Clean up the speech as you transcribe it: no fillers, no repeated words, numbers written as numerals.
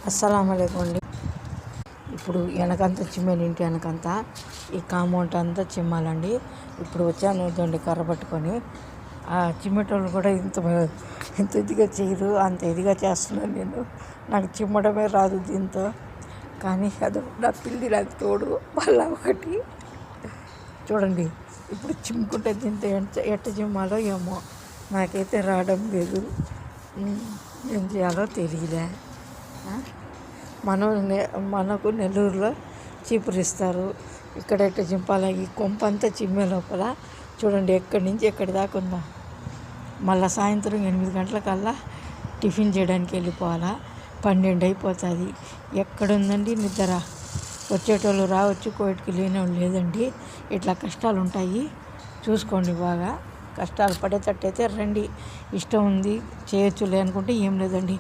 అస్సలాము అలైకుం అండి. ఇప్పుడు వెనకంతా చిమ్మాను, ఇంటి వెనకంతా ఈ కాంపౌండ్ అంతా చిమ్మాలండి. ఇప్పుడు వచ్చాను దొండి కర్ర పట్టుకొని. ఆ చిమ్మేటోళ్ళు కూడా ఇంత ఇదిగా చేయరు, అంత ఇదిగా చేస్తున్నాను నేను. నాకు చిమ్మడమే రాదు దీంతో. కానీ అది నా పిల్లి నాకు తోడు మళ్ళా ఒకటి చూడండి. ఇప్పుడు చిమ్ముకుంటే దీంతో ఎట్ట చిమ్మాలో ఏమో నాకైతే రావడం లేదు. ఏం చేయాలో తెలియలే. మనకు నెల్లూరులో చీపురు ఇస్తారు. ఇక్కడ ఎట్ట చింపాలి? ఈ కొంపంతా చిమ్మే లోపల చూడండి ఎక్కడి నుంచి ఎక్కడి దాకా ఉందా. మళ్ళీ సాయంత్రం 8 గంటలకల్లా టిఫిన్ చేయడానికి వెళ్ళిపోవాలా. 12 అయిపోతుంది. ఎక్కడుందండి నిద్ర? వచ్చేటోళ్ళు రావచ్చు, కోవిడ్కి లేనివాళ్ళు లేదండి. ఇట్లా కష్టాలు ఉంటాయి, చూసుకోండి బాగా. కష్టాలు పడేటట్టయితే రండి. ఇష్టం ఉంది చేయొచ్చు, లేనుకుంటే ఏం లేదండి.